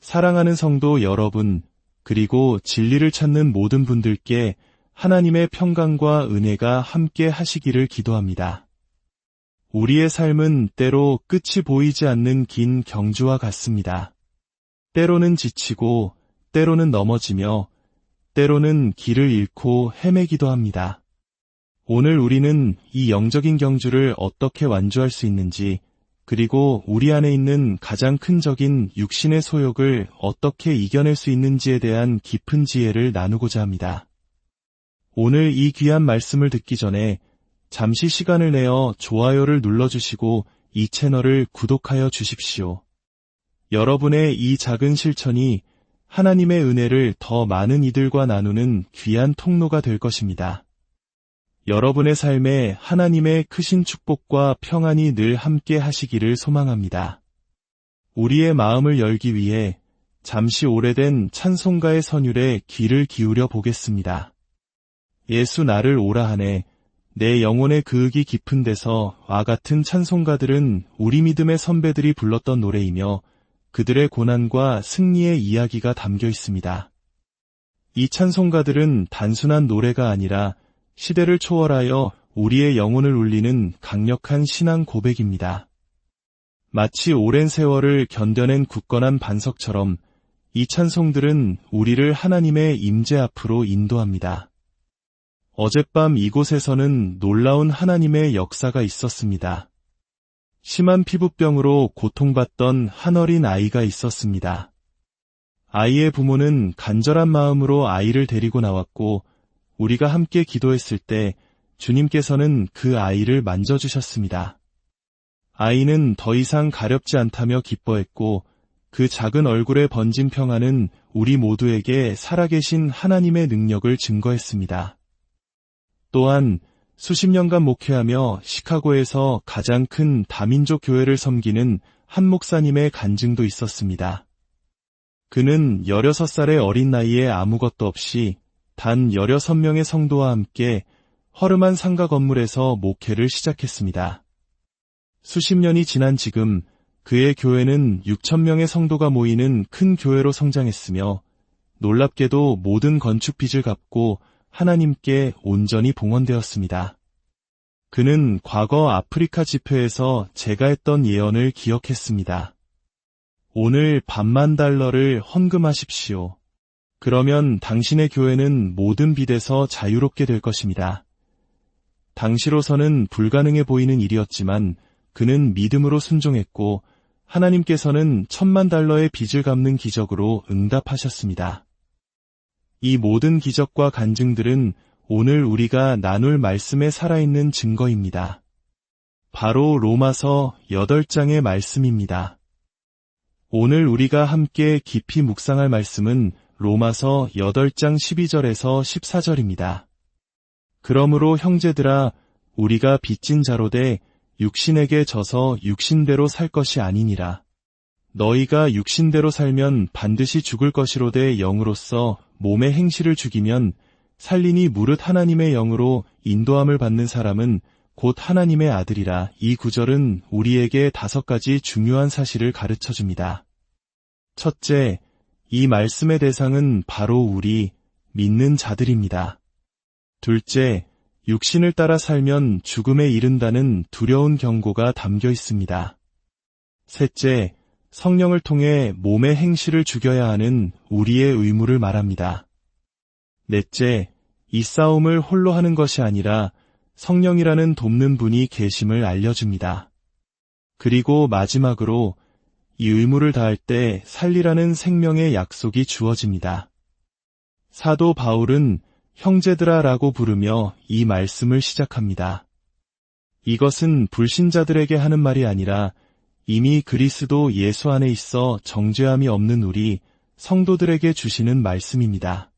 사랑하는 성도 여러분, 그리고 진리를 찾는 모든 분들께 하나님의 평강과 은혜가 함께 하시기를 기도합니다. 우리의 삶은 때로 끝이 보이지 않는 긴 경주와 같습니다. 때로는 지치고, 때로는 넘어지며, 때로는 길을 잃고 헤매기도 합니다. 오늘 우리는 이 영적인 경주를 어떻게 완주할 수 있는지, 그리고 우리 안에 있는 가장 큰 적인 육신의 소욕을 어떻게 이겨낼 수 있는지에 대한 깊은 지혜를 나누고자 합니다. 오늘 이 귀한 말씀을 듣기 전에 잠시 시간을 내어 좋아요를 눌러주시고 이 채널을 구독하여 주십시오. 여러분의 이 작은 실천이 하나님의 은혜를 더 많은 이들과 나누는 귀한 통로가 될 것입니다. 여러분의 삶에 하나님의 크신 축복과 평안이 늘 함께 하시기를 소망합니다. 우리의 마음을 열기 위해 잠시 오래된 찬송가의 선율에 귀를 기울여 보겠습니다. 예수 나를 오라 하네, 내 영혼의 그윽이 깊은 데서 와 같은 찬송가들은 우리 믿음의 선배들이 불렀던 노래이며 그들의 고난과 승리의 이야기가 담겨 있습니다. 이 찬송가들은 단순한 노래가 아니라 시대를 초월하여 우리의 영혼을 울리는 강력한 신앙 고백입니다. 마치 오랜 세월을 견뎌낸 굳건한 반석처럼 이 찬송들은 우리를 하나님의 임재 앞으로 인도합니다. 어젯밤 이곳에서는 놀라운 하나님의 역사가 있었습니다. 심한 피부병으로 고통받던 한 어린 아이가 있었습니다. 아이의 부모는 간절한 마음으로 아이를 데리고 나왔고 우리가 함께 기도했을 때 주님께서는 그 아이를 만져주셨습니다. 아이는 더 이상 가렵지 않다며 기뻐했고 그 작은 얼굴에 번진 평안은 우리 모두에게 살아계신 하나님의 능력을 증거했습니다. 또한 수십 년간 목회하며 시카고에서 가장 큰 다민족 교회를 섬기는 한 목사님의 간증도 있었습니다. 그는 16살의 어린 나이에 아무것도 없이 단 16명의 성도와 함께 허름한 상가 건물에서 목회를 시작했습니다. 수십 년이 지난 지금 그의 교회는 6,000명의 성도가 모이는 큰 교회로 성장했으며 놀랍게도 모든 건축 빚을 갚고 하나님께 온전히 봉헌되었습니다. 그는 과거 아프리카 집회에서 제가 했던 예언을 기억했습니다. 오늘 $10,000를 헌금하십시오. 그러면 당신의 교회는 모든 빚에서 자유롭게 될 것입니다. 당시로서는 불가능해 보이는 일이었지만 그는 믿음으로 순종했고 하나님께서는 $10,000의 빚을 갚는 기적으로 응답하셨습니다. 이 모든 기적과 간증들은 오늘 우리가 나눌 말씀에 살아있는 증거입니다. 바로 로마서 8장의 말씀입니다. 오늘 우리가 함께 깊이 묵상할 말씀은 로마서 8장 12절에서 14절입니다. 그러므로 형제들아, 우리가 빚진 자로 돼 육신에게 져서 육신대로 살 것이 아니니라. 너희가 육신대로 살면 반드시 죽을 것이로되 영으로서 몸의 행실을 죽이면 살리니 무릇 하나님의 영으로 인도함을 받는 사람은 곧 하나님의 아들이라. 이 구절은 우리에게 5가지 중요한 사실을 가르쳐줍니다. 첫째, 이 말씀의 대상은 바로 우리 믿는 자들입니다. 둘째, 육신을 따라 살면 죽음에 이른다는 두려운 경고가 담겨 있습니다. 셋째, 성령을 통해 몸의 행실을 죽여야 하는 우리의 의무를 말합니다. 넷째, 이 싸움을 홀로 하는 것이 아니라 성령이라는 돕는 분이 계심을 알려줍니다. 그리고 마지막으로 이 의무를 다할 때 살리라는 생명의 약속이 주어집니다. 사도 바울은 형제들아 라고 부르며 이 말씀을 시작합니다. 이것은 불신자들에게 하는 말이 아니라 이미 그리스도 예수 안에 있어 정죄함이 없는 우리 성도들에게 주시는 말씀입니다.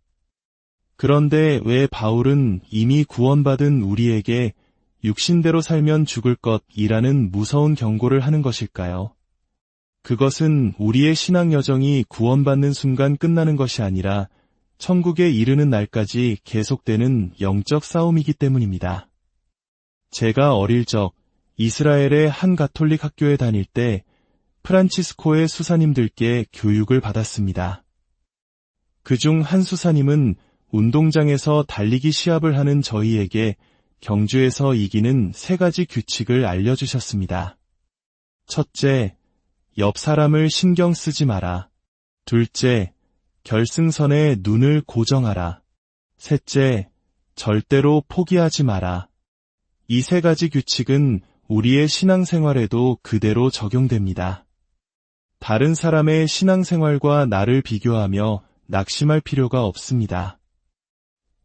그런데 왜 바울은 이미 구원받은 우리에게 육신대로 살면 죽을 것이라는 무서운 경고를 하는 것일까요? 그것은 우리의 신앙 여정이 구원받는 순간 끝나는 것이 아니라 천국에 이르는 날까지 계속되는 영적 싸움이기 때문입니다. 제가 어릴 적 이스라엘의 한 가톨릭 학교에 다닐 때 프란치스코의 수사님들께 교육을 받았습니다. 그중 한 수사님은 운동장에서 달리기 시합을 하는 저희에게 경주에서 이기는 3가지 규칙을 알려주셨습니다. 첫째, 옆 사람을 신경 쓰지 마라. 둘째, 결승선에 눈을 고정하라. 셋째, 절대로 포기하지 마라. 이 3가지 규칙은 우리의 신앙생활에도 그대로 적용됩니다. 다른 사람의 신앙생활과 나를 비교하며 낙심할 필요가 없습니다.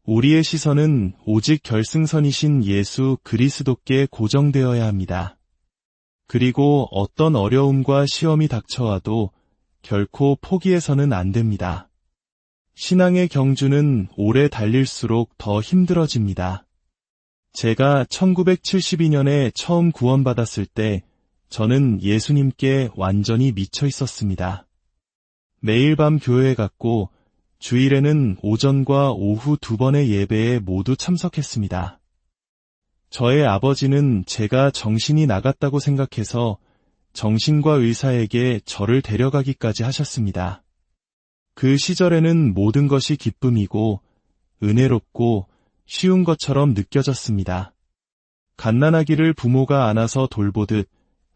우리의 시선은 오직 결승선이신 예수 그리스도께 고정되어야 합니다. 그리고 어떤 어려움과 시험이 닥쳐와도 결코 포기해서는 안 됩니다. 신앙의 경주는 오래 달릴수록 더 힘들어집니다. 제가 1972년에 처음 구원받았을 때 저는 예수님께 완전히 미쳐 있었습니다. 매일 밤 교회에 갔고 주일에는 오전과 오후 2번의 예배에 모두 참석했습니다. 저의 아버지는 제가 정신이 나갔다고 생각해서 정신과 의사에게 저를 데려가기까지 하셨습니다. 그 시절에는 모든 것이 기쁨이고 은혜롭고 쉬운 것처럼 느껴졌습니다. 갓난아기를 부모가 안아서 돌보듯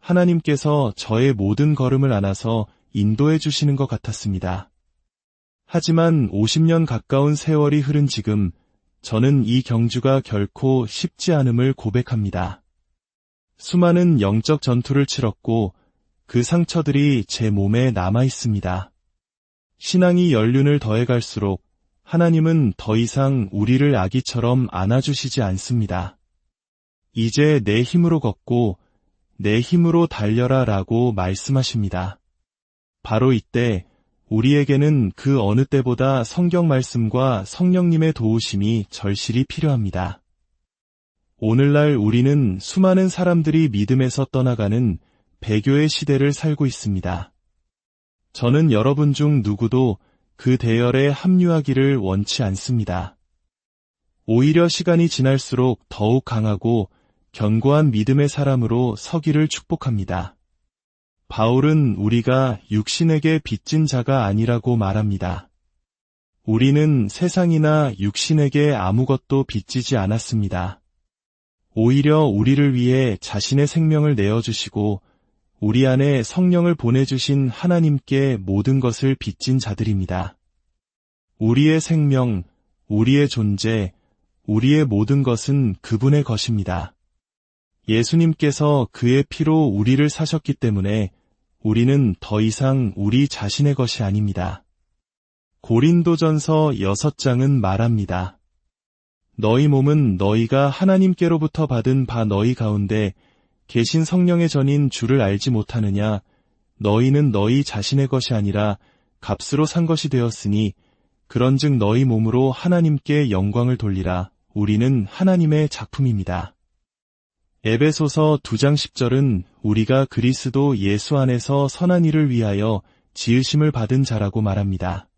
하나님께서 저의 모든 걸음을 안아서 인도해 주시는 것 같았습니다. 하지만 50년 가까운 세월이 흐른 지금 저는 이 경주가 결코 쉽지 않음을 고백합니다. 수많은 영적 전투를 치렀고 그 상처들이 제 몸에 남아 있습니다. 신앙이 연륜을 더해갈수록 하나님은 더 이상 우리를 아기처럼 안아주시지 않습니다. 이제 내 힘으로 걷고 내 힘으로 달려라 라고 말씀하십니다. 바로 이때 우리에게는 그 어느 때보다 성경 말씀과 성령님의 도우심이 절실히 필요합니다. 오늘날 우리는 수많은 사람들이 믿음에서 떠나가는 배교의 시대를 살고 있습니다. 저는 여러분 중 누구도 그 대열에 합류하기를 원치 않습니다. 오히려 시간이 지날수록 더욱 강하고 견고한 믿음의 사람으로 서기를 축복합니다. 바울은 우리가 육신에게 빚진 자가 아니라고 말합니다. 우리는 세상이나 육신에게 아무것도 빚지지 않았습니다. 오히려 우리를 위해 자신의 생명을 내어주시고 우리 안에 성령을 보내주신 하나님께 모든 것을 빚진 자들입니다. 우리의 생명, 우리의 존재, 우리의 모든 것은 그분의 것입니다. 예수님께서 그의 피로 우리를 사셨기 때문에 우리는 더 이상 우리 자신의 것이 아닙니다. 고린도전서 6장은 말합니다. 너희 몸은 너희가 하나님께로부터 받은 바 너희 가운데 계신 성령의 전인 주를 알지 못하느냐? 너희는 너희 자신의 것이 아니라 값으로 산 것이 되었으니 그런즉 너희 몸으로 하나님께 영광을 돌리라. 우리는 하나님의 작품입니다. 에베소서 2장 10절은 우리가 그리스도 예수 안에서 선한 일을 위하여 지으심을 받은 자라고 말합니다.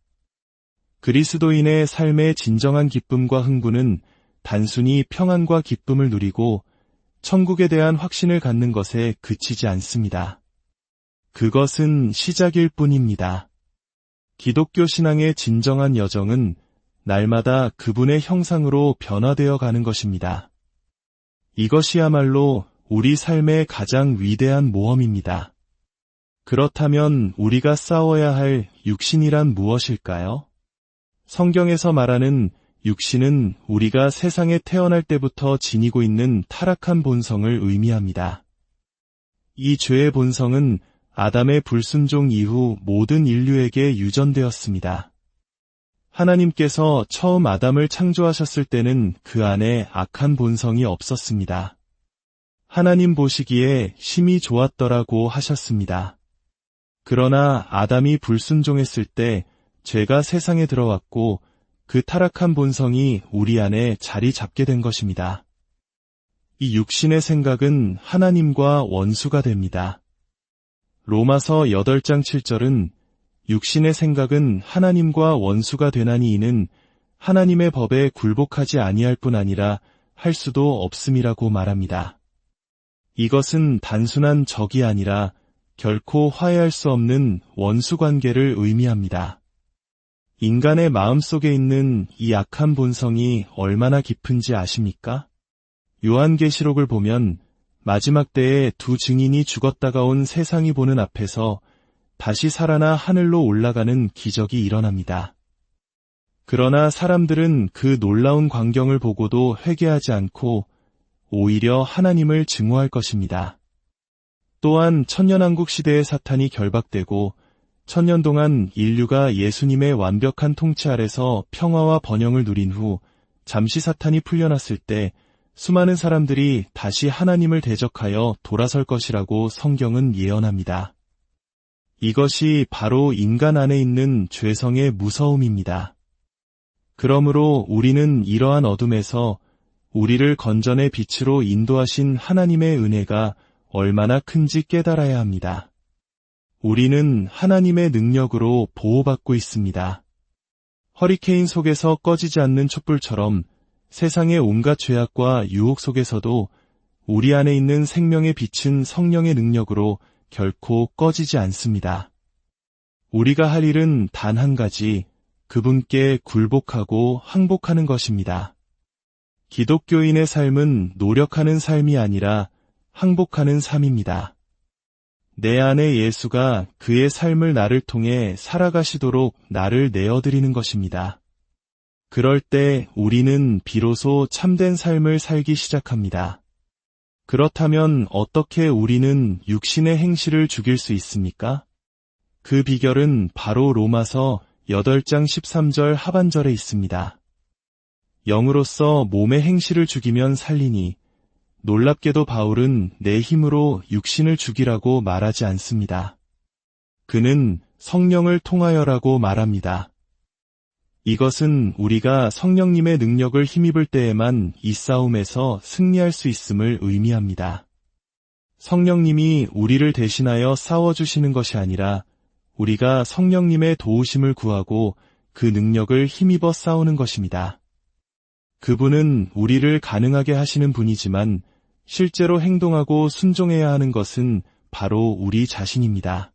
그리스도인의 삶의 진정한 기쁨과 흥분은 단순히 평안과 기쁨을 누리고 천국에 대한 확신을 갖는 것에 그치지 않습니다. 그것은 시작일 뿐입니다. 기독교 신앙의 진정한 여정은 날마다 그분의 형상으로 변화되어 가는 것입니다. 이것이야말로 우리 삶의 가장 위대한 모험입니다. 그렇다면 우리가 싸워야 할 육신이란 무엇일까요? 성경에서 말하는 육신은 우리가 세상에 태어날 때부터 지니고 있는 타락한 본성을 의미합니다. 이 죄의 본성은 아담의 불순종 이후 모든 인류에게 유전되었습니다. 하나님께서 처음 아담을 창조하셨을 때는 그 안에 악한 본성이 없었습니다. 하나님 보시기에 심히 좋았더라고 하셨습니다. 그러나 아담이 불순종했을 때 죄가 세상에 들어왔고 그 타락한 본성이 우리 안에 자리 잡게 된 것입니다. 이 육신의 생각은 하나님과 원수가 됩니다. 로마서 8장 7절은 육신의 생각은 하나님과 원수가 되나니 이는 하나님의 법에 굴복하지 아니할 뿐 아니라 할 수도 없음이라고 말합니다. 이것은 단순한 적이 아니라 결코 화해할 수 없는 원수 관계를 의미합니다. 인간의 마음속에 있는 이 악한 본성이 얼마나 깊은지 아십니까? 요한계시록을 보면 마지막 때에 두 증인이 죽었다가 온 세상이 보는 앞에서 다시 살아나 하늘로 올라가는 기적이 일어납니다. 그러나 사람들은 그 놀라운 광경을 보고도 회개하지 않고 오히려 하나님을 증오할 것입니다. 또한 천년왕국 시대의 사탄이 결박되고 천년 동안 인류가 예수님의 완벽한 통치 아래서 평화와 번영을 누린 후 잠시 사탄이 풀려났을 때 수많은 사람들이 다시 하나님을 대적하여 돌아설 것이라고 성경은 예언합니다. 이것이 바로 인간 안에 있는 죄성의 무서움입니다. 그러므로 우리는 이러한 어둠에서 우리를 건전의 빛으로 인도하신 하나님의 은혜가 얼마나 큰지 깨달아야 합니다. 우리는 하나님의 능력으로 보호받고 있습니다. 허리케인 속에서 꺼지지 않는 촛불처럼 세상의 온갖 죄악과 유혹 속에서도 우리 안에 있는 생명의 빛은 성령의 능력으로 결코 꺼지지 않습니다. 우리가 할 일은 단 한 가지, 그분께 굴복하고 항복하는 것입니다. 기독교인의 삶은 노력하는 삶이 아니라 항복하는 삶입니다. 내 안에 예수가 그의 삶을 나를 통해 살아가시도록 나를 내어드리는 것입니다. 그럴 때 우리는 비로소 참된 삶을 살기 시작합니다. 그렇다면 어떻게 우리는 육신의 행실을 죽일 수 있습니까? 그 비결은 바로 로마서 8장 13절 하반절에 있습니다. 영으로서 몸의 행실을 죽이면 살리니 놀랍게도 바울은 내 힘으로 육신을 죽이라고 말하지 않습니다. 그는 성령을 통하여라고 말합니다. 이것은 우리가 성령님의 능력을 힘입을 때에만 이 싸움에서 승리할 수 있음을 의미합니다. 성령님이 우리를 대신하여 싸워주시는 것이 아니라 우리가 성령님의 도우심을 구하고 그 능력을 힘입어 싸우는 것입니다. 그분은 우리를 가능하게 하시는 분이지만 실제로 행동하고 순종해야 하는 것은 바로 우리 자신입니다.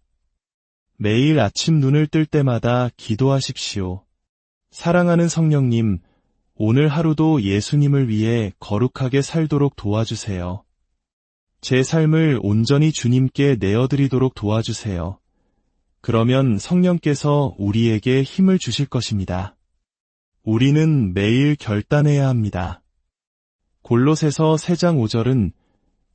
매일 아침 눈을 뜰 때마다 기도하십시오. 사랑하는 성령님, 오늘 하루도 예수님을 위해 거룩하게 살도록 도와주세요. 제 삶을 온전히 주님께 내어드리도록 도와주세요. 그러면 성령께서 우리에게 힘을 주실 것입니다. 우리는 매일 결단해야 합니다. 골로새서 3장 5절은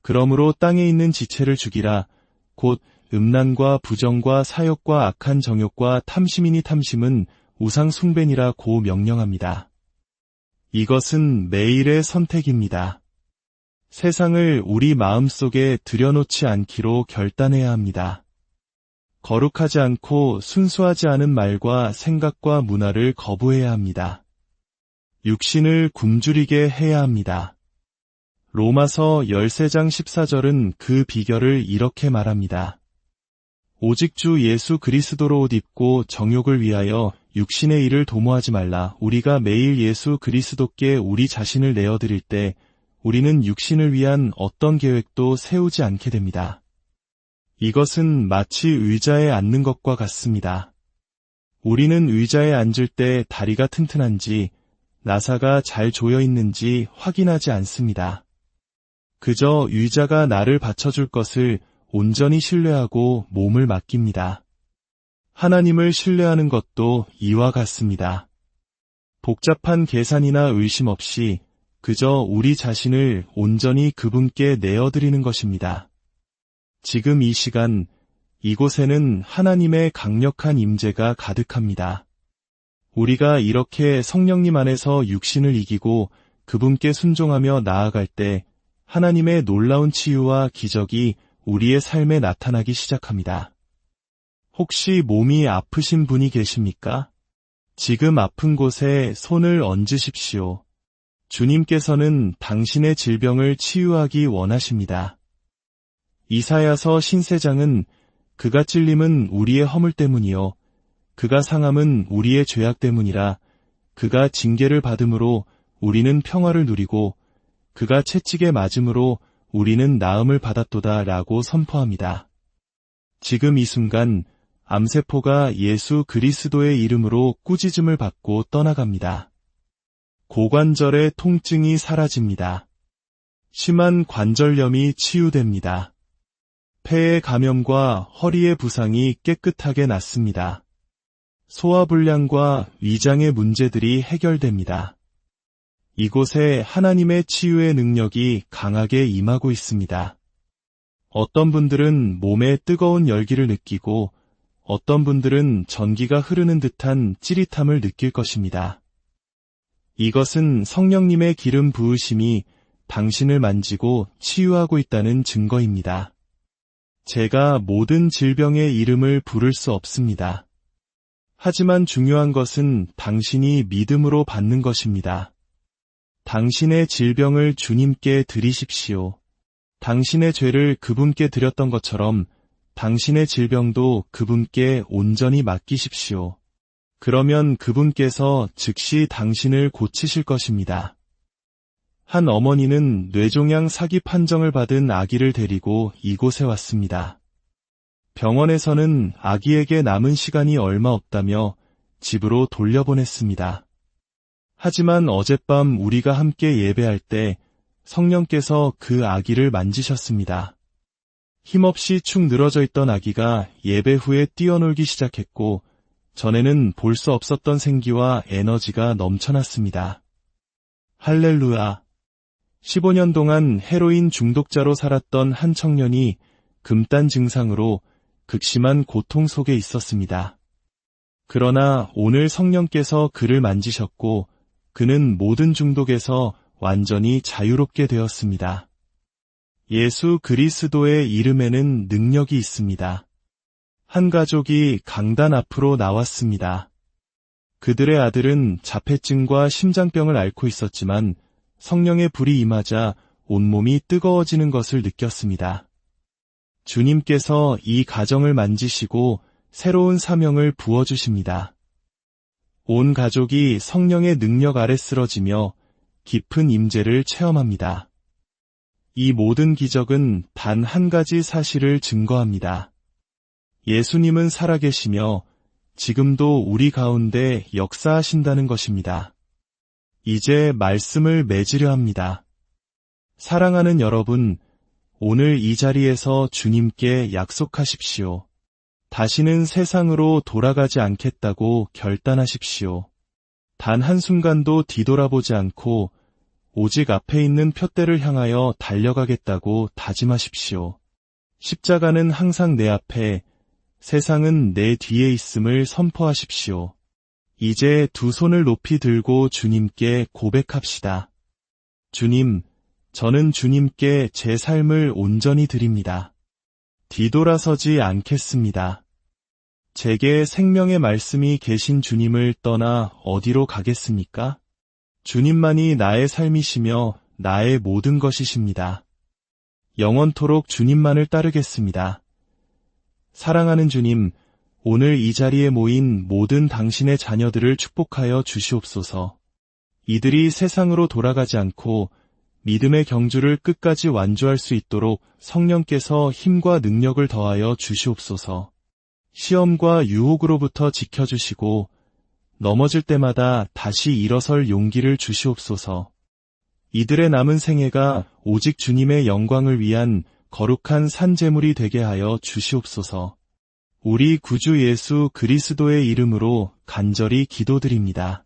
그러므로 땅에 있는 지체를 죽이라 곧 음란과 부정과 사욕과 악한 정욕과 탐심이니 탐심은 우상 숭배니라고 명령합니다. 이것은 매일의 선택입니다. 세상을 우리 마음속에 들여놓지 않기로 결단해야 합니다. 거룩하지 않고 순수하지 않은 말과 생각과 문화를 거부해야 합니다. 육신을 굶주리게 해야 합니다. 로마서 13장 14절은 그 비결을 이렇게 말합니다. 오직 주 예수 그리스도로 옷 입고 정욕을 위하여 육신의 일을 도모하지 말라. 우리가 매일 예수 그리스도께 우리 자신을 내어드릴 때 우리는 육신을 위한 어떤 계획도 세우지 않게 됩니다. 이것은 마치 의자에 앉는 것과 같습니다. 우리는 의자에 앉을 때 다리가 튼튼한지 나사가 잘 조여 있는지 확인하지 않습니다. 그저 의자가 나를 받쳐줄 것을 온전히 신뢰하고 몸을 맡깁니다. 하나님을 신뢰하는 것도 이와 같습니다. 복잡한 계산이나 의심 없이 그저 우리 자신을 온전히 그분께 내어드리는 것입니다. 지금 이 시간, 이곳에는 하나님의 강력한 임재가 가득합니다. 우리가 이렇게 성령님 안에서 육신을 이기고 그분께 순종하며 나아갈 때 하나님의 놀라운 치유와 기적이 우리의 삶에 나타나기 시작합니다. 혹시 몸이 아프신 분이 계십니까? 지금 아픈 곳에 손을 얹으십시오. 주님께서는 당신의 질병을 치유하기 원하십니다. 이사야서 신세장은 그가 찔림은 우리의 허물 때문이요 그가 상함은 우리의 죄악 때문이라 그가 징계를 받음으로 우리는 평화를 누리고 그가 채찍에 맞음으로 우리는 나음을 받았도다 라고 선포합니다. 지금 이 순간 암세포가 예수 그리스도의 이름으로 꾸짖음을 받고 떠나갑니다. 고관절의 통증이 사라집니다. 심한 관절염이 치유됩니다. 폐의 감염과 허리의 부상이 깨끗하게 낫습니다. 소화불량과 위장의 문제들이 해결됩니다. 이곳에 하나님의 치유의 능력이 강하게 임하고 있습니다. 어떤 분들은 몸에 뜨거운 열기를 느끼고 어떤 분들은 전기가 흐르는 듯한 찌릿함을 느낄 것입니다. 이것은 성령님의 기름 부으심이 당신을 만지고 치유하고 있다는 증거입니다. 제가 모든 질병의 이름을 부를 수 없습니다. 하지만 중요한 것은 당신이 믿음으로 받는 것입니다. 당신의 질병을 주님께 드리십시오. 당신의 죄를 그분께 드렸던 것처럼 당신의 질병도 그분께 온전히 맡기십시오. 그러면 그분께서 즉시 당신을 고치실 것입니다. 한 어머니는 뇌종양 사기 판정을 받은 아기를 데리고 이곳에 왔습니다. 병원에서는 아기에게 남은 시간이 얼마 없다며 집으로 돌려보냈습니다. 하지만 어젯밤 우리가 함께 예배할 때 성령께서 그 아기를 만지셨습니다. 힘없이 축 늘어져 있던 아기가 예배 후에 뛰어놀기 시작했고 전에는 볼 수 없었던 생기와 에너지가 넘쳐났습니다. 할렐루야! 15년 동안 헤로인 중독자로 살았던 한 청년이 금단 증상으로 극심한 고통 속에 있었습니다. 그러나 오늘 성령께서 그를 만지셨고 그는 모든 중독에서 완전히 자유롭게 되었습니다. 예수 그리스도의 이름에는 능력이 있습니다. 한 가족이 강단 앞으로 나왔습니다. 그들의 아들은 자폐증과 심장병을 앓고 있었지만 성령의 불이 임하자 온몸이 뜨거워지는 것을 느꼈습니다. 주님께서 이 가정을 만지시고 새로운 사명을 부어주십니다. 온 가족이 성령의 능력 아래 쓰러지며 깊은 임재를 체험합니다. 이 모든 기적은 단 한 가지 사실을 증거합니다. 예수님은 살아계시며 지금도 우리 가운데 역사하신다는 것입니다. 이제 말씀을 맺으려 합니다. 사랑하는 여러분, 오늘 이 자리에서 주님께 약속하십시오. 다시는 세상으로 돌아가지 않겠다고 결단하십시오. 단 한순간도 뒤돌아보지 않고 오직 앞에 있는 푯대를 향하여 달려가겠다고 다짐하십시오. 십자가는 항상 내 앞에, 세상은 내 뒤에 있음을 선포하십시오. 이제 두 손을 높이 들고 주님께 고백합시다. 주님, 저는 주님께 제 삶을 온전히 드립니다. 뒤돌아서지 않겠습니다. 제게 생명의 말씀이 계신 주님을 떠나 어디로 가겠습니까? 주님만이 나의 삶이시며 나의 모든 것이십니다. 영원토록 주님만을 따르겠습니다. 사랑하는 주님, 오늘 이 자리에 모인 모든 당신의 자녀들을 축복하여 주시옵소서. 이들이 세상으로 돌아가지 않고 믿음의 경주를 끝까지 완주할 수 있도록 성령께서 힘과 능력을 더하여 주시옵소서. 시험과 유혹으로부터 지켜주시고 넘어질 때마다 다시 일어설 용기를 주시옵소서. 이들의 남은 생애가 오직 주님의 영광을 위한 거룩한 산제물이 되게 하여 주시옵소서. 우리 구주 예수 그리스도의 이름으로 간절히 기도드립니다.